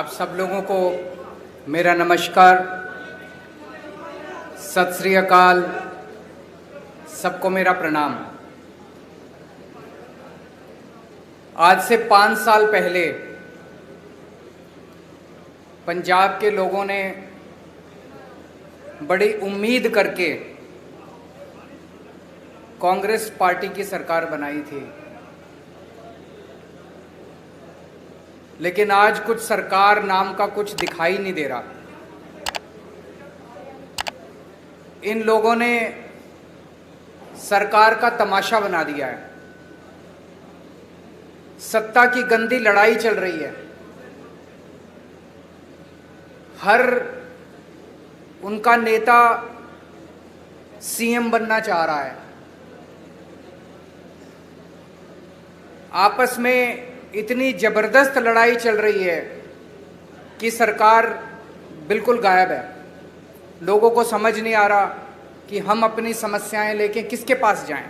आप सब लोगों को मेरा नमस्कार, सत श्री अकाल, सबको मेरा प्रणाम। आज से 5 साल पहले पंजाब के लोगों ने बड़ी उम्मीद करके कांग्रेस पार्टी की सरकार बनाई थी, लेकिन आज कुछ सरकार नाम का कुछ दिखाई नहीं दे रहा। इन लोगों ने सरकार का तमाशा बना दिया है। सत्ता की गंदी लड़ाई चल रही है। हर उनका नेता सीएम बनना चाह रहा है। आपस में इतनी जबरदस्त लड़ाई चल रही है कि सरकार बिल्कुल गायब है। लोगों को समझ नहीं आ रहा कि हम अपनी समस्याएं लेके किसके पास जाएं।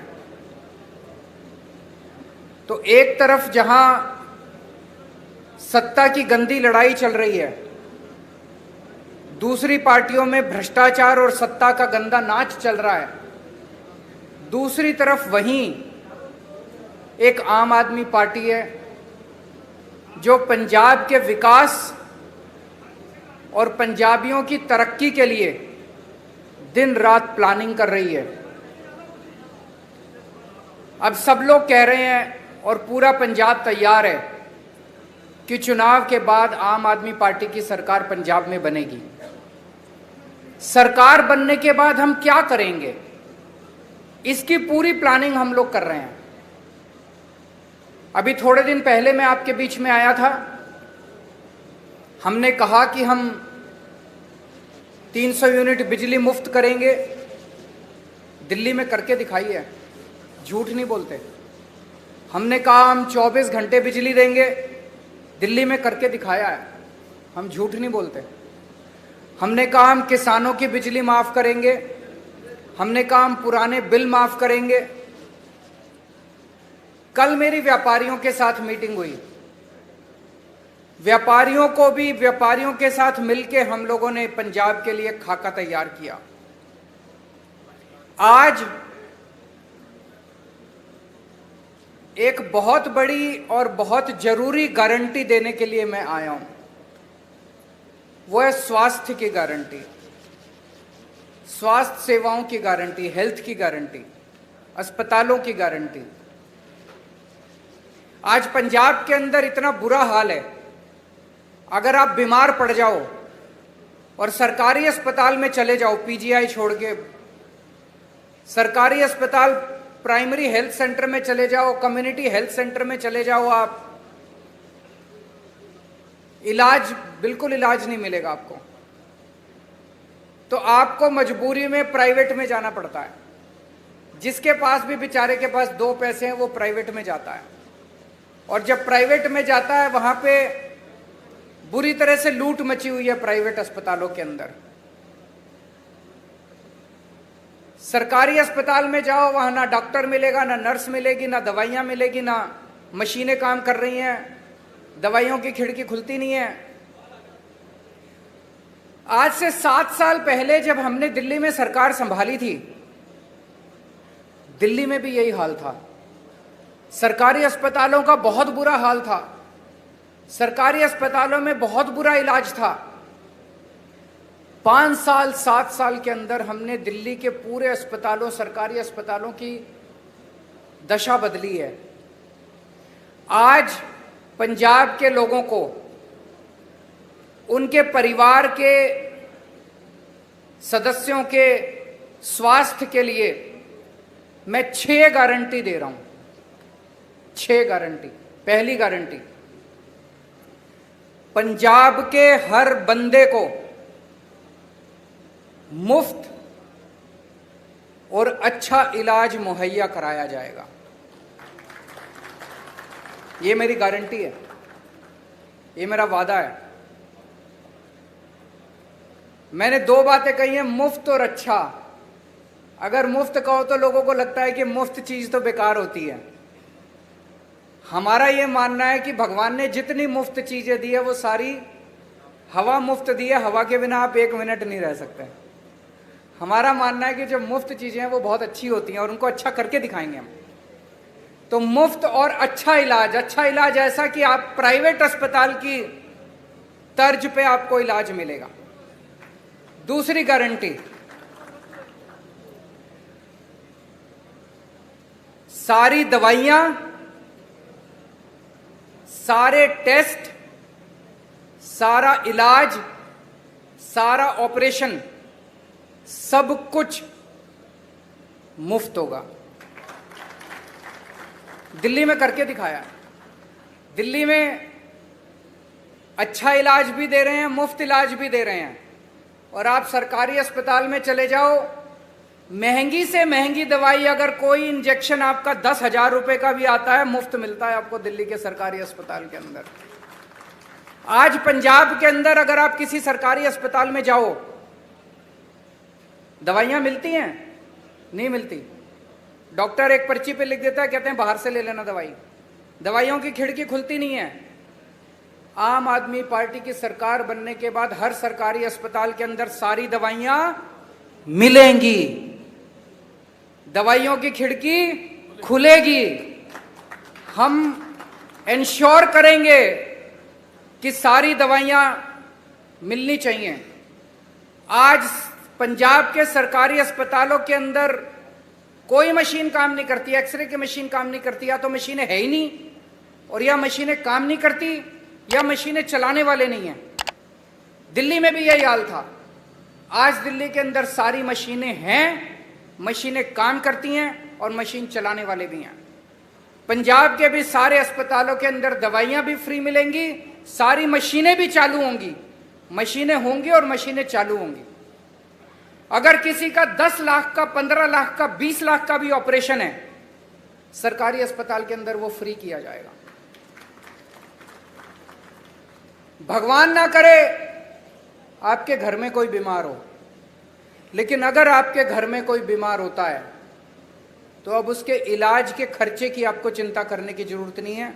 तो एक तरफ जहां सत्ता की गंदी लड़ाई चल रही है, दूसरी पार्टियों में भ्रष्टाचार और सत्ता का गंदा नाच चल रहा है। दूसरी तरफ वहीं एक आम आदमी पार्टी है जो पंजाब के विकास और पंजाबियों की तरक्की के लिए दिन रात प्लानिंग कर रही है। अब सब लोग कह रहे हैं और पूरा पंजाब तैयार है कि चुनाव के बाद आम आदमी पार्टी की सरकार पंजाब में बनेगी। सरकार बनने के बाद हम क्या करेंगे, इसकी पूरी प्लानिंग हम लोग कर रहे हैं। अभी थोड़े दिन पहले मैं आपके बीच में आया था। हमने कहा कि हम 300 यूनिट बिजली मुफ्त करेंगे। दिल्ली में करके दिखाई है, झूठ नहीं बोलते। हमने कहा हम 24 घंटे बिजली देंगे, दिल्ली में करके दिखाया है, हम झूठ नहीं बोलते। हमने कहा हम किसानों की बिजली माफ करेंगे, हमने कहा हम पुराने बिल माफ करेंगे। कल मेरी व्यापारियों के साथ मीटिंग हुई। व्यापारियों के साथ मिलकर हम लोगों ने पंजाब के लिए खाका तैयार किया। आज एक बहुत बड़ी और बहुत जरूरी गारंटी देने के लिए मैं आया हूं। वो है स्वास्थ्य की गारंटी, स्वास्थ्य सेवाओं की गारंटी, हेल्थ की गारंटी, अस्पतालों की गारंटी। आज पंजाब के अंदर इतना बुरा हाल है, अगर आप बीमार पड़ जाओ और सरकारी अस्पताल में चले जाओ, पीजीआई छोड़ के सरकारी अस्पताल, प्राइमरी हेल्थ सेंटर में चले जाओ, कम्युनिटी हेल्थ सेंटर में चले जाओ, आप बिल्कुल इलाज नहीं मिलेगा आपको। तो आपको मजबूरी में प्राइवेट में जाना पड़ता है। जिसके पास भी बेचारे के पास 2 पैसे हैं वो प्राइवेट में जाता है, और जब प्राइवेट में जाता है वहां पे बुरी तरह से लूट मची हुई है प्राइवेट अस्पतालों के अंदर। सरकारी अस्पताल में जाओ, वहां ना डॉक्टर मिलेगा, ना नर्स मिलेगी, ना दवाइयां मिलेगी, ना मशीनें काम कर रही हैं, दवाइयों की खिड़की खुलती नहीं है। आज से 7 साल पहले जब हमने दिल्ली में सरकार संभाली थी, दिल्ली में भी यही हाल था। सरकारी अस्पतालों का बहुत बुरा हाल था। सरकारी अस्पतालों में बहुत बुरा इलाज था। 5 साल 7 साल के अंदर हमने दिल्ली के पूरे अस्पतालों, सरकारी अस्पतालों की दशा बदली है। आज पंजाब के लोगों को, उनके परिवार के सदस्यों के स्वास्थ्य के लिए मैं 6 गारंटी दे रहा हूं। 6 गारंटी। पहली गारंटी, पंजाब के हर बंदे को मुफ्त और अच्छा इलाज मुहैया कराया जाएगा। ये मेरी गारंटी है, ये मेरा वादा है। मैंने 2 बातें कही हैं, मुफ्त और अच्छा। अगर मुफ्त कहो तो लोगों को लगता है कि मुफ्त चीज तो बेकार होती है। हमारा ये मानना है कि भगवान ने जितनी मुफ्त चीजें दी है वो सारी हवा मुफ्त दी है, हवा के बिना आप 1 मिनट नहीं रह सकते। हमारा मानना है कि जो मुफ्त चीजें हैं वो बहुत अच्छी होती हैं और उनको अच्छा करके दिखाएंगे हम। तो मुफ्त और अच्छा इलाज ऐसा कि आप प्राइवेट अस्पताल की तर्ज पे आपको इलाज मिलेगा। दूसरी गारंटी, सारी दवाइयां, सारे टेस्ट, सारा इलाज, सारा ऑपरेशन, सब कुछ मुफ्त होगा। दिल्ली में करके दिखाया। दिल्ली में अच्छा इलाज भी दे रहे हैं, मुफ्त इलाज भी दे रहे हैं। और आप सरकारी अस्पताल में चले जाओ, महंगी से महंगी दवाई, अगर कोई इंजेक्शन आपका 10,000 रुपए का भी आता है, मुफ्त मिलता है आपको दिल्ली के सरकारी अस्पताल के अंदर। आज पंजाब के अंदर अगर आप किसी सरकारी अस्पताल में जाओ, दवाइयां मिलती हैं? नहीं मिलती। डॉक्टर एक पर्ची पे लिख देता है, कहते हैं बाहर से ले लेना दवाई। दवाइयों की खिड़की खुलती नहीं है। आम आदमी पार्टी की सरकार बनने के बाद हर सरकारी अस्पताल के अंदर सारी दवाइयां मिलेंगी, दवाइयों की खिड़की खुलेगी। हम इंश्योर करेंगे कि सारी दवाइयां मिलनी चाहिए। आज पंजाब के सरकारी अस्पतालों के अंदर कोई मशीन काम नहीं करती, एक्सरे की मशीन काम नहीं करती, या तो मशीनें है ही नहीं, और या मशीनें काम नहीं करती, या मशीनें चलाने वाले नहीं हैं। दिल्ली में भी यही हाल था। आज दिल्ली के अंदर सारी मशीनें हैं, मशीनें काम करती हैं और मशीन चलाने वाले भी हैं। पंजाब के भी सारे अस्पतालों के अंदर दवाइयां भी फ्री मिलेंगी, सारी मशीनें भी चालू होंगी। मशीनें होंगी और मशीनें चालू होंगी। अगर किसी का 10 लाख का, 15 लाख का, 20 लाख का भी ऑपरेशन है, सरकारी अस्पताल के अंदर वो फ्री किया जाएगा। भगवान ना करे आपके घर में कोई बीमार हो, लेकिन अगर आपके घर में कोई बीमार होता है तो अब उसके इलाज के खर्चे की आपको चिंता करने की जरूरत नहीं है।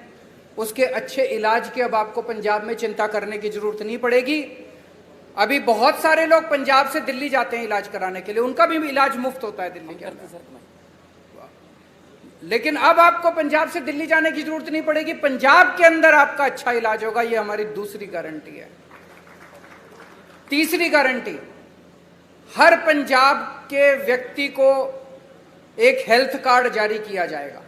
उसके अच्छे इलाज की अब आपको पंजाब में चिंता करने की जरूरत नहीं पड़ेगी। अभी बहुत सारे लोग पंजाब से दिल्ली जाते हैं इलाज कराने के लिए, उनका भी इलाज मुफ्त होता है दिल्ली के अंदर। लेकिन अब आपको पंजाब से दिल्ली जाने की जरूरत नहीं पड़ेगी, पंजाब के अंदर आपका अच्छा इलाज होगा। यह हमारी दूसरी गारंटी है। तीसरी गारंटी, हर पंजाब के व्यक्ति को एक हेल्थ कार्ड जारी किया जाएगा।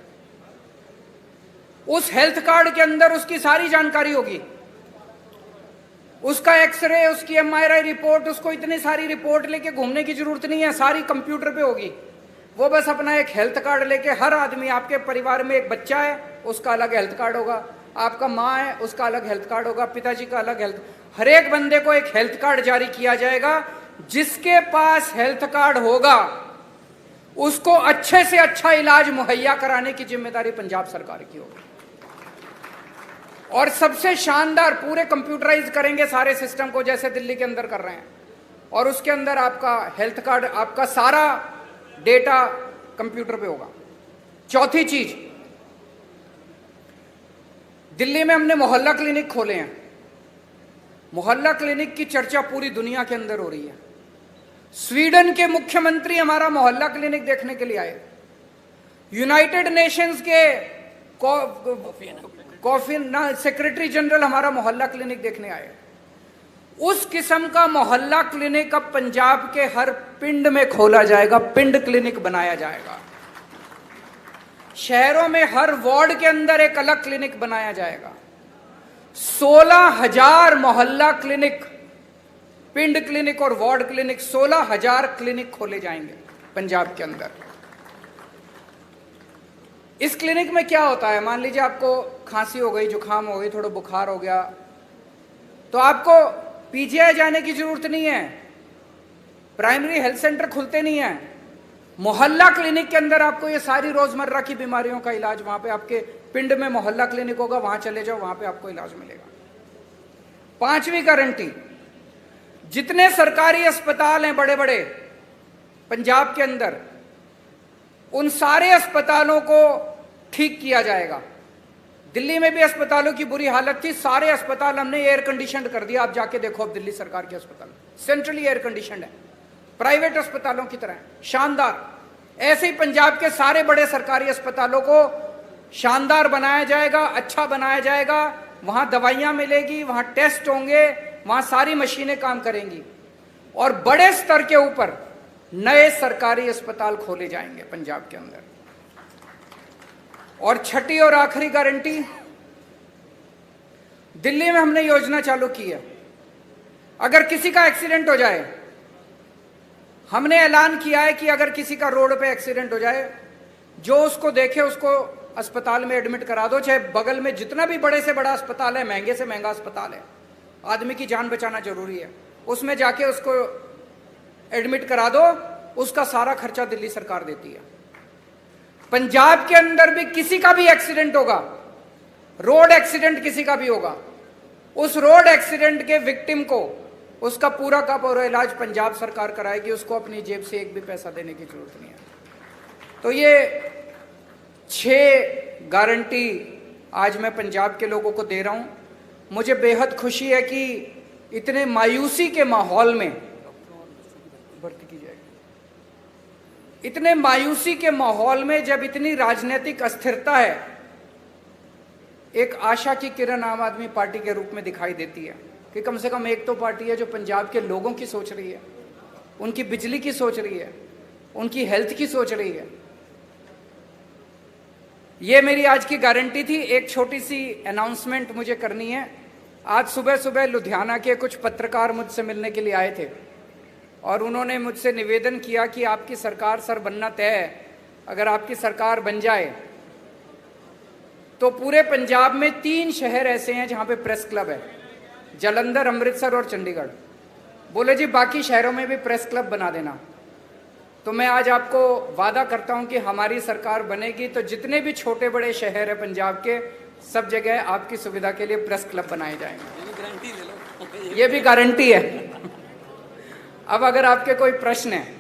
उस हेल्थ कार्ड के अंदर उसकी सारी जानकारी होगी, उसका एक्सरे, उसकी MRI रिपोर्ट, उसको इतनी सारी रिपोर्ट लेके घूमने की जरूरत नहीं है, सारी कंप्यूटर पे होगी। वो बस अपना एक हेल्थ कार्ड लेके, हर आदमी, आपके परिवार में एक बच्चा है उसका अलग हेल्थ कार्ड होगा, आपका माँ है उसका अलग हेल्थ कार्ड होगा, पिताजी का अलग हेल्थ, हर एक बंदे को एक हेल्थ कार्ड जारी किया जाएगा। जिसके पास हेल्थ कार्ड होगा उसको अच्छे से अच्छा इलाज मुहैया कराने की जिम्मेदारी पंजाब सरकार की होगी। और सबसे शानदार, पूरे कंप्यूटराइज करेंगे सारे सिस्टम को जैसे दिल्ली के अंदर कर रहे हैं, और उसके अंदर आपका हेल्थ कार्ड, आपका सारा डेटा कंप्यूटर पे होगा। चौथी चीज, दिल्ली में हमने मोहल्ला क्लिनिक खोले हैं। मोहल्ला क्लिनिक की चर्चा पूरी दुनिया के अंदर हो रही है। स्वीडन के मुख्यमंत्री हमारा मोहल्ला क्लिनिक देखने के लिए आए। यूनाइटेड नेशंस के सेक्रेटरी जनरल हमारा मोहल्ला क्लिनिक देखने आए। उस किस्म का मोहल्ला क्लिनिक अब पंजाब के हर पिंड में खोला जाएगा, पिंड क्लिनिक बनाया जाएगा। शहरों में हर वार्ड के अंदर एक अलग क्लिनिक बनाया जाएगा। 16,000 मोहल्ला क्लिनिक, पिंड क्लिनिक और वार्ड क्लिनिक, 16,000 क्लिनिक खोले जाएंगे पंजाब के अंदर। इस क्लिनिक में क्या होता है, मान लीजिए आपको खांसी हो गई, जुकाम हो गई, थोड़ा बुखार हो गया, तो आपको पीजीआई जाने की जरूरत नहीं है, प्राइमरी हेल्थ सेंटर खुलते नहीं है। मोहल्ला क्लिनिक के अंदर आपको ये सारी रोजमर्रा की बीमारियों का इलाज, वहां पे आपके पिंड में मोहल्ला क्लिनिक होगा, वहां चले जाओ, वहां पे आपको इलाज मिलेगा। पांचवी गारंटी, जितने सरकारी अस्पताल हैं बड़े बड़े पंजाब के अंदर, उन सारे अस्पतालों को ठीक किया जाएगा। दिल्ली में भी अस्पतालों की बुरी हालत थी, सारे अस्पताल हमने एयर कंडीशनड कर दिया। आप जाके देखो अब दिल्ली सरकार के अस्पताल सेंट्रली एयर कंडीशनड है, प्राइवेट अस्पतालों की तरह शानदार। ऐसे ही पंजाब के सारे बड़े सरकारी अस्पतालों को शानदार बनाया जाएगा, अच्छा बनाया जाएगा। वहां दवाइयां मिलेगी, वहां टेस्ट होंगे, वहां सारी मशीनें काम करेंगी और बड़े स्तर के ऊपर नए सरकारी अस्पताल खोले जाएंगे पंजाब के अंदर। और छठी और आखिरी गारंटी, दिल्ली में हमने योजना चालू की है, अगर किसी का एक्सीडेंट हो जाए, हमने ऐलान किया है कि अगर किसी का रोड पे एक्सीडेंट हो जाए, जो उसको देखे उसको अस्पताल में एडमिट करा दो, चाहे बगल में जितना भी बड़े से बड़ा अस्पताल है, महंगे से महंगा अस्पताल है, आदमी की जान बचाना जरूरी है, उसमें जाके उसको एडमिट करा दो, उसका सारा खर्चा दिल्ली सरकार देती है। पंजाब के अंदर भी किसी का भी एक्सीडेंट होगा, रोड एक्सीडेंट किसी का भी होगा, उस रोड एक्सीडेंट के विक्टिम को उसका पूरा का पूरा इलाज पंजाब सरकार कराएगी, उसको अपनी जेब से एक भी पैसा देने की जरूरत नहीं है। तो ये 6 गारंटी आज मैं पंजाब के लोगों को दे रहा हूं। मुझे बेहद खुशी है कि इतने मायूसी के माहौल में भर्ती की जाएगी, इतने मायूसी के माहौल में जब इतनी राजनीतिक अस्थिरता है, एक आशा की किरण आम आदमी पार्टी के रूप में दिखाई देती है कि कम से कम एक तो पार्टी है जो पंजाब के लोगों की सोच रही है, उनकी बिजली की सोच रही है, उनकी हेल्थ की सोच रही है। ये मेरी आज की गारंटी थी। एक छोटी सी अनाउंसमेंट मुझे करनी है। आज सुबह सुबह लुधियाना के कुछ पत्रकार मुझसे मिलने के लिए आए थे और उन्होंने मुझसे निवेदन किया कि आपकी सरकार सर बनना तय है, अगर आपकी सरकार बन जाए तो पूरे पंजाब में 3 शहर ऐसे हैं जहां पे प्रेस क्लब है, जालंधर, अमृतसर और चंडीगढ़। बोले जी बाकी शहरों में भी प्रेस क्लब बना देना। तो मैं आज आपको वादा करता हूं कि हमारी सरकार बनेगी तो जितने भी छोटे बड़े शहर है पंजाब के, सब जगह आपकी सुविधा के लिए प्रेस क्लब बनाए जाएंगे। ये भी गारंटी है। अब अगर आपके कोई प्रश्न है,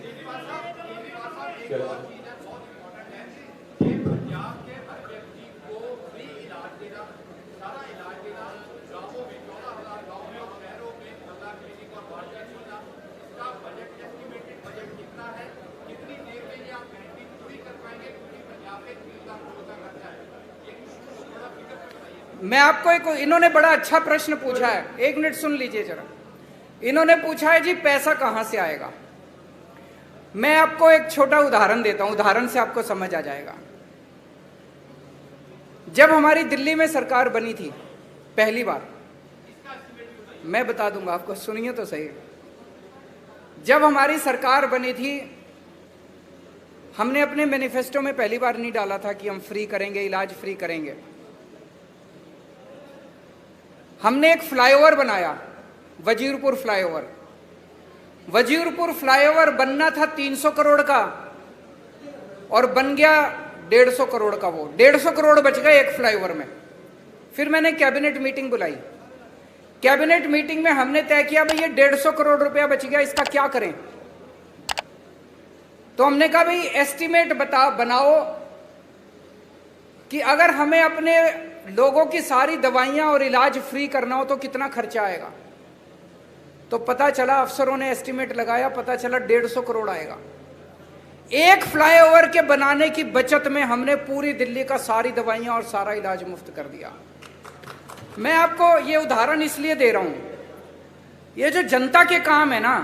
मैं आपको एक, इन्होंने बड़ा अच्छा प्रश्न पूछा है, 1 मिनट सुन लीजिए जरा। इन्होंने पूछा है जी पैसा कहां से आएगा। मैं आपको एक छोटा उदाहरण देता हूं, उदाहरण से आपको समझ आ जाएगा। जब हमारी दिल्ली में सरकार बनी थी पहली बार, मैं बता दूंगा आपको, सुनिए तो सही। जब हमारी सरकार बनी थी, हमने अपने मैनिफेस्टो में पहली बार नहीं डाला था कि हम फ्री करेंगे, इलाज फ्री करेंगे। हमने एक फ्लाईओवर बनाया, वजीरपुर फ्लाईओवर। वजीरपुर फ्लाईओवर बनना था 300 करोड़ का और बन गया 150 करोड़ का। वो 150 करोड़ बच गए एक फ्लाईओवर में। फिर मैंने कैबिनेट मीटिंग बुलाई। कैबिनेट मीटिंग में हमने तय किया भाई ये 150 करोड़ रुपया बच गया, इसका क्या करें। तो हमने कहा भाई एस्टीमेट बनाओ कि अगर हमें अपने लोगों की सारी दवाइयां और इलाज फ्री करना हो तो कितना खर्चा आएगा। तो पता चला, अफसरों ने एस्टीमेट लगाया, पता चला 150 करोड़ आएगा। एक फ्लाईओवर के बनाने की बचत में हमने पूरी दिल्ली का सारी दवाइयां और सारा इलाज मुफ्त कर दिया। मैं आपको ये उदाहरण इसलिए दे रहा हूं, ये जो जनता के काम है ना,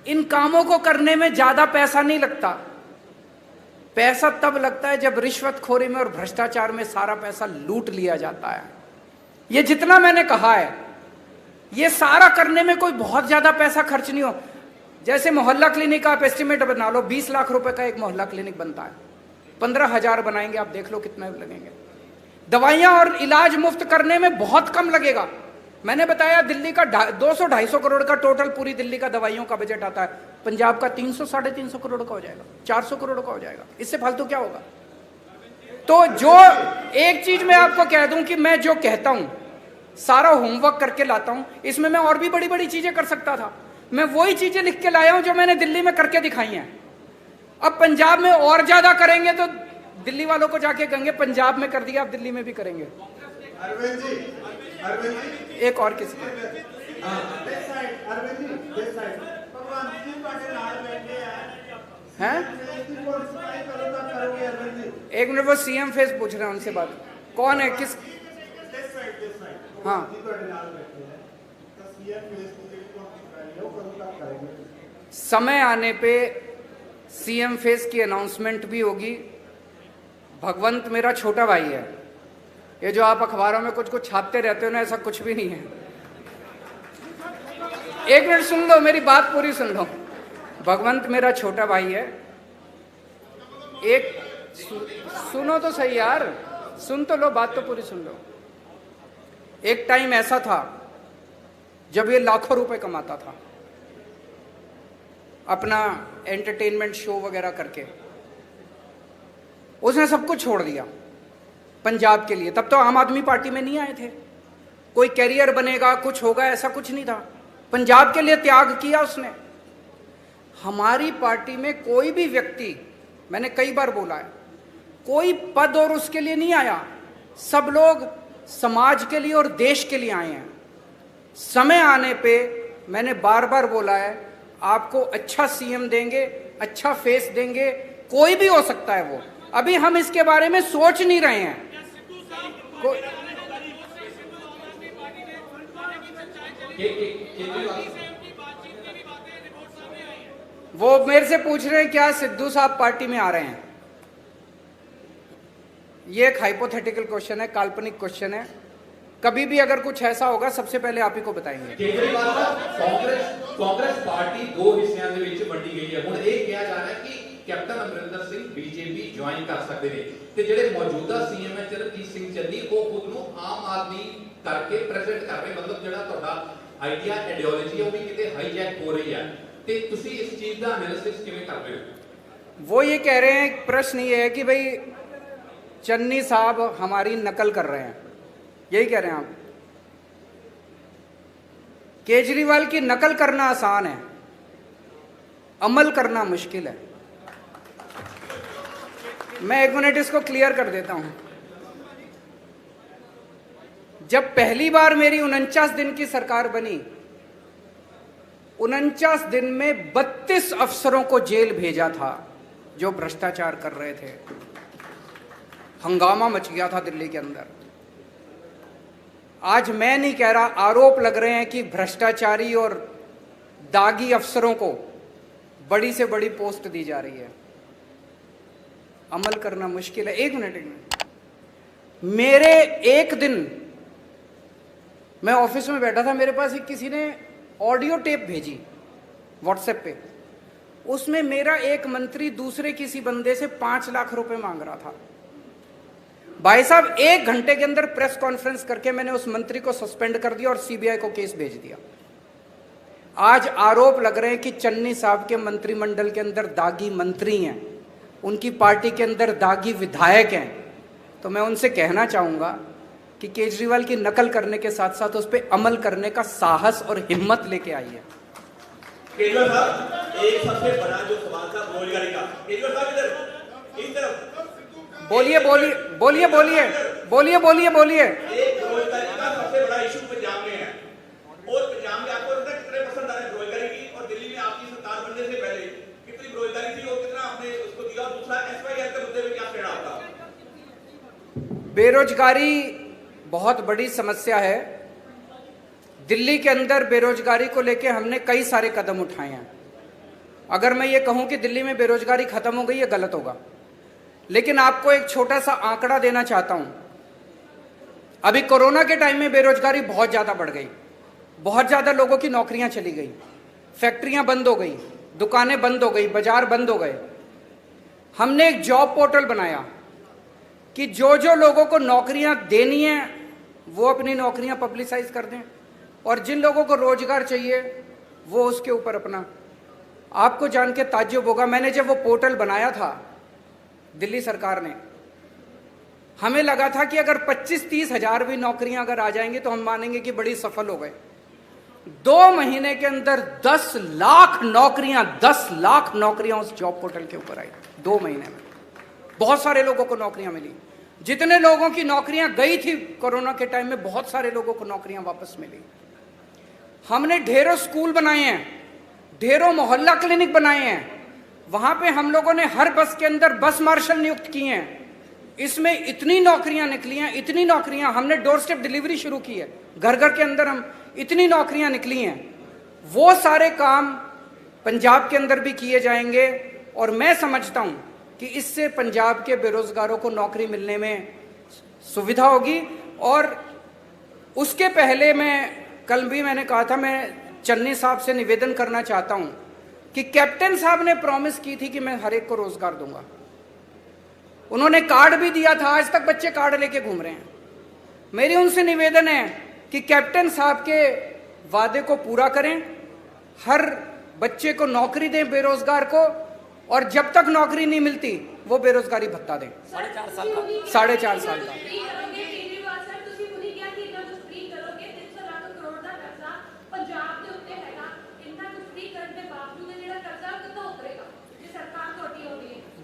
इन कामों को करने में ज्यादा पैसा नहीं लगता। पैसा तब लगता है जब रिश्वतखोरी में और भ्रष्टाचार में सारा पैसा लूट लिया जाता है। ये जितना मैंने कहा है, ये सारा करने में कोई बहुत ज्यादा पैसा खर्च नहीं हो। जैसे मोहल्ला क्लिनिक आप एस्टिमेट बना लो, 20 लाख रुपए का एक मोहल्ला क्लिनिक बनता है, 15,000 बनाएंगे, आप देख लो कितना लगेंगे। दवाइयां और इलाज मुफ्त करने में बहुत कम लगेगा। मैंने बताया दिल्ली का 200-250 करोड़ का टोटल पूरी दिल्ली का दवाइयों का बजट आता है, पंजाब का 300-350 करोड़ का हो जाएगा, 400 करोड़ का हो जाएगा। इससे फालतू क्या होगा। तो जो एक चीज मैं आपको कह दूं कि मैं जो कहता हूं सारा होमवर्क करके लाता हूं, इसमें मैं और भी बड़ी बड़ी चीजें कर सकता था। मैं वही चीजें लिख के लाया हूं जो मैंने दिल्ली में करके दिखाई हैं। अब पंजाब में और ज्यादा करेंगे तो दिल्ली वालों को जाके कहेंगे पंजाब में कर दिया, आप दिल्ली में भी करेंगे। अरविंद जी एक और किसी हैं? एक मिनट, वो सीएम फेस पूछ रहे हैं, उनसे बात। कौन है, किस? हाँ, समय आने पे सीएम फेस की अनाउंसमेंट भी होगी। भगवंत मेरा छोटा भाई है। ये जो आप अखबारों में कुछ कुछ छापते रहते हो ना, ऐसा कुछ भी नहीं है। एक मिनट सुन लो, मेरी बात पूरी सुन लो। भगवंत मेरा छोटा भाई है। एक सुनो तो सही यार, सुन तो लो, बात तो पूरी सुन लो। एक टाइम ऐसा था जब ये लाखों रुपए कमाता था अपना एंटरटेनमेंट शो वगैरह करके। उसने सब कुछ छोड़ दिया पंजाब के लिए। तब तो आम आदमी पार्टी में नहीं आए थे। कोई कैरियर बनेगा, कुछ होगा, ऐसा कुछ नहीं था। पंजाब के लिए त्याग किया उसने। हमारी पार्टी में कोई भी व्यक्ति, मैंने कई बार बोला है, कोई पद और उसके लिए नहीं आया। सब लोग समाज के लिए और देश के लिए आए हैं। समय आने पे मैंने बार बार बोला है, आपको अच्छा सीएम देंगे, अच्छा फेस देंगे, कोई भी हो सकता है वो। अभी हम इसके बारे में सोच नहीं रहे हैं। वो मेरे से पूछ रहे हैं क्या सिद्धू साहब पार्टी में आ रहे हैं। ये एक हाइपोथेटिकल क्वेश्चन है, काल्पनिक क्वेश्चन है। कभी भी अगर कुछ ऐसा होगा सबसे पहले आप ही को बताएंगे। केजरीवाल साहब, कांग्रेस पार्टी दो हिस्सों ਦੇ ਵਿੱਚ ਵੰਡੀ ਗਈ ਹੈ। ਹੁਣ ਇਹ ਕਿਹਾ ਜਾ ਰਿਹਾ ਹੈ ਕਿ captain Amarinder Singh BJP join ਕਰ ਸਕਦੇ ਨੇ ਤੇ ਜਿਹੜੇ ਮੌਜੂਦਾ ਸੀਐਮ ਹੈ ਚਰਨਜੀਤ ਸਿੰਘ ਚੰਨੀ ਉਹ ਖੁਦ ਨੂੰ ਆਮ ਆਦਮੀ ਕਰਕੇ ਪ੍ਰੈਜ਼ੈਂਟ ਕਰ ਰਹੇ। ਮਤਲਬ ਜਿਹੜਾ ਤੁਹਾਡਾ ਆਈਡੀਆ ਆਈਡੀਓਲੋਜੀ ਹੈ ਉਹ ਵੀ ਕਿਤੇ ਹਾਈਜੈਕ ਹੋ ਰਹੀ ਹੈ ਤੇ ਤੁਸੀਂ ਇਸ ਚੀਜ਼ ਦਾ ਐਨਾਲਿਸਿਸ ਕਿਵੇਂ ਕਰ ਰਹੇ ਹੋ? वो ये कह रहे हैं, प्रश्न ये है कि भाई चन्नी साहब हमारी नकल कर रहे हैं, यही कह रहे हैं आप? केजरीवाल की नकल करना आसान है, अमल करना मुश्किल है। मैं एक मिनट इसको क्लियर कर देता हूं। जब पहली बार मेरी 49 दिन की सरकार बनी, 49 दिन में 32 अफसरों को जेल भेजा था जो भ्रष्टाचार कर रहे थे। हंगामा मच गया था दिल्ली के अंदर। आज मैं नहीं कह रहा, आरोप लग रहे हैं कि भ्रष्टाचारी और दागी अफसरों को बड़ी से बड़ी पोस्ट दी जा रही है। अमल करना मुश्किल है। एक मिनट, मेरे एक दिन मैं ऑफिस में बैठा था, मेरे पास एक किसी ने ऑडियो टेप भेजी व्हाट्सएप पे। उसमें मेरा एक मंत्री दूसरे किसी बंदे से 5 लाख रुपए मांग रहा था। भाई साहब, 1 घंटे के अंदर प्रेस कॉन्फ्रेंस करके मैंने उस मंत्री को सस्पेंड कर दिया और सीबीआई को केस भेज दिया। आज आरोप लग रहे हैं कि चन्नी साहब के मंत्रिमंडल के अंदर दागी मंत्री हैं, उनकी पार्टी के अंदर दागी विधायक हैं। तो मैं उनसे कहना चाहूंगा कि केजरीवाल की नकल करने के साथ साथ उस पर अमल करने का साहस और हिम्मत लेके आइए। केजरीवाल साहब, एक सबसे बड़ा जो सवाल था बेरोजगारी का। केजरीवाल साहब इधर इस तरफ बोलिए बोलिए बोलिए बोलिए बोलिए बोलिए बोलिए। एक बेरोजगारी का सबसे बड़ा इशू पंजाब में है और पंजाब में आपको लगता है कितने परसेंट आ रहे बेरोजगारी की? और दिल्ली में आपकी सरकार बनने से पहले कितनी बेरोजगारी थी और कितना आपने उसको दिया? दूसरा एसवाईआर के मुद्दे में क्या कहना आपका? बेरोजगारी बहुत बड़ी समस्या है। दिल्ली के अंदर बेरोजगारी को लेकर हमने कई सारे कदम उठाए हैं। अगर मैं ये कहूं कि दिल्ली में बेरोजगारी खत्म हो गई, ये गलत होगा। लेकिन आपको एक छोटा सा आंकड़ा देना चाहता हूं। अभी कोरोना के टाइम में बेरोजगारी बहुत ज्यादा बढ़ गई, बहुत ज्यादा लोगों की नौकरियां चली गई, फैक्ट्रियां बंद हो गई, दुकानें बंद हो गई, बाजार बंद हो गए। हमने एक जॉब पोर्टल बनाया कि जो जो लोगों को नौकरियां देनी है वो अपनी नौकरियां पब्लिसाइज कर दें, और जिन लोगों को रोजगार चाहिए वो उसके ऊपर अपना। आपको जान के ताज्जुब होगा, मैंने जब वो पोर्टल बनाया था दिल्ली सरकार ने, हमें लगा था कि अगर 25-30 हजार भी नौकरियां अगर आ जाएंगी तो हम मानेंगे कि बड़ी सफल हो गए। 2 महीने के अंदर 10 लाख नौकरियां उस जॉब पोर्टल के ऊपर आई। 2 महीने में बहुत सारे लोगों को नौकरियां मिली। जितने लोगों की नौकरियां गई थी कोरोना के टाइम में, बहुत सारे लोगों को नौकरियां वापस मिली। हमने ढेरों स्कूल बनाए हैं, ढेरों मोहल्ला क्लिनिक बनाए हैं, वहां पे हम लोगों ने हर बस के अंदर बस मार्शल नियुक्त किए हैं। इसमें इतनी नौकरियां निकली हैं, इतनी नौकरियां, हमने डोर स्टेप डिलीवरी शुरू की है, घर घर के अंदर हम इतनी नौकरियां निकली हैं। वो सारे काम पंजाब के अंदर भी किए जाएंगे और मैं समझता हूं कि इससे पंजाब के बेरोजगारों को नौकरी मिलने में सुविधा होगी। और उसके पहले कल भी मैंने कहा था, मैं चन्नी साहब से निवेदन करना चाहता हूं कि कैप्टन साहब ने प्रॉमिस की थी कि मैं हर एक को रोजगार दूंगा। उन्होंने कार्ड भी दिया था, आज तक बच्चे कार्ड लेके घूम रहे हैं। मेरी उनसे निवेदन है कि कैप्टन साहब के वादे को पूरा करें, हर बच्चे को नौकरी दें बेरोजगार को, और जब तक नौकरी नहीं मिलती वो बेरोजगारी भत्ता दें। 4.5 साल का 4.5 साल का।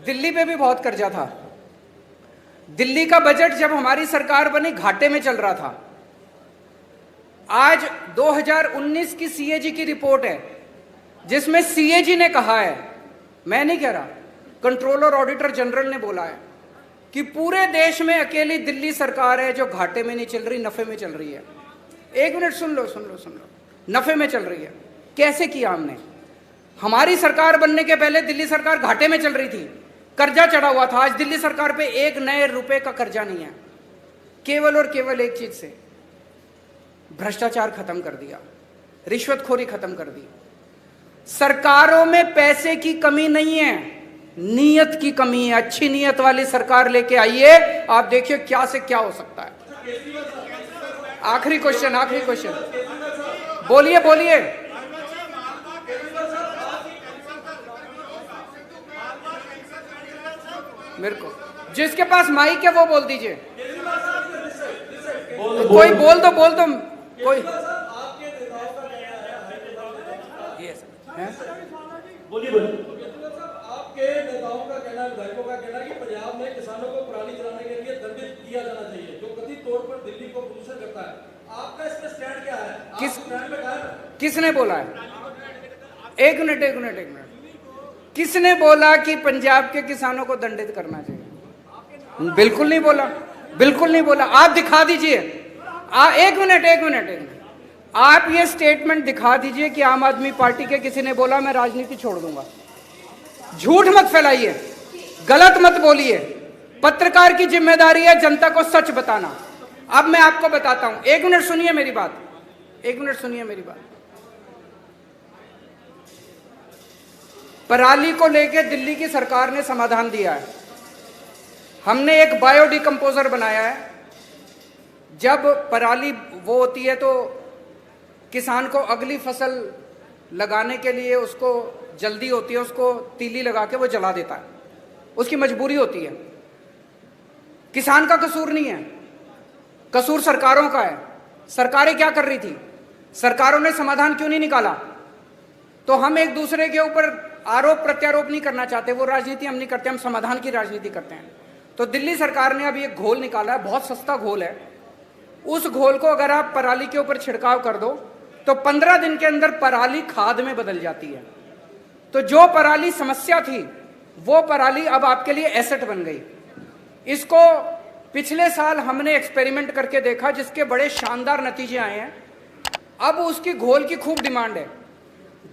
दिल्ली पे भी बहुत कर्जा था। दिल्ली का बजट जब हमारी सरकार बनी घाटे में चल रहा था। आज 2019 की सीएजी की रिपोर्ट है जिसमें सीएजी ने कहा है, मैं नहीं कह रहा, कंट्रोलर ऑडिटर जनरल ने बोला है कि पूरे देश में अकेली दिल्ली सरकार है जो घाटे में नहीं चल रही, नफे में चल रही है। एक मिनट सुन लो, नफे में चल रही है। कैसे किया हमने? हमारी सरकार बनने के पहले दिल्ली सरकार घाटे में चल रही थी, कर्जा चढ़ा हुआ था। आज दिल्ली सरकार पे एक नए रुपए का कर्जा नहीं है। केवल और केवल एक चीज से, भ्रष्टाचार खत्म कर दिया, रिश्वतखोरी खत्म कर दी। सरकारों में पैसे की कमी नहीं है, नीयत की कमी है। अच्छी नीयत वाली सरकार लेके आइए, आप देखिए क्या से क्या हो सकता है। आखिरी क्वेश्चन, बोलिए। मेरे को जिसके पास माइक है वो बोल दीजिए। कोई बोल दो कोई। बोलिए। आपके नेताओं का कहना, विधायकों का कहना है कि पंजाब में किसानों को पराली जलाने के लिए दंडित किया जाना चाहिए, जो कथित तौर पर दिल्ली को प्रदूषण करता है। आपका इसमें स्टैंड क्या है? किसने बोला है? एक मिनट। किसने बोला कि पंजाब के किसानों को दंडित करना चाहिए? बिल्कुल नहीं बोला। आप दिखा दीजिए। एक मिनट। आप ये स्टेटमेंट दिखा दीजिए कि आम आदमी पार्टी के किसी ने बोला मैं राजनीति छोड़ दूंगा। झूठ मत फैलाइए, गलत मत बोलिए। पत्रकार की जिम्मेदारी है जनता को सच बताना। अब मैं आपको बताता हूं, एक मिनट सुनिए मेरी बात। पराली को लेके दिल्ली की सरकार ने समाधान दिया है। हमने एक बायोडिकम्पोजर बनाया है। जब पराली वो होती है तो किसान को अगली फसल लगाने के लिए उसको जल्दी होती है, उसको तीली लगा के वो जला देता है, उसकी मजबूरी होती है। किसान का कसूर नहीं है, कसूर सरकारों का है। सरकारें क्या कर रही थी? सरकारों ने समाधान क्यों नहीं निकाला? तो हम एक दूसरे के ऊपर आरोप प्रत्यारोप नहीं करना चाहते, वो राजनीति हम नहीं करते, हम समाधान की राजनीति करते हैं। तो दिल्ली सरकार ने अभी एक घोल निकाला है, बहुत सस्ता घोल है। उस घोल को अगर आप पराली के ऊपर छिड़काव कर दो तो 15 दिन के अंदर पराली खाद में बदल जाती है। तो जो पराली समस्या थी वो पराली अब आपके लिए एसेट बन गई। इसको पिछले साल हमने एक्सपेरिमेंट करके देखा जिसके बड़े शानदार नतीजे आए हैं। अब उसकी घोल की खूब डिमांड है।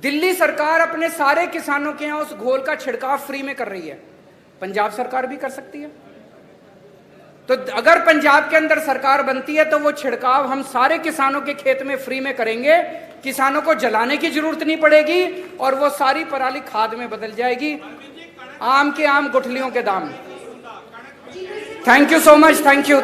दिल्ली सरकार अपने सारे किसानों के यहां उस घोल का छिड़काव फ्री में कर रही है। पंजाब सरकार भी कर सकती है। तो अगर पंजाब के अंदर सरकार बनती है तो वो छिड़काव हम सारे किसानों के खेत में फ्री में करेंगे। किसानों को जलाने की जरूरत नहीं पड़ेगी और वो सारी पराली खाद में बदल जाएगी। आम के आम गुठलियों के दाम। Thank you so much. Thank you.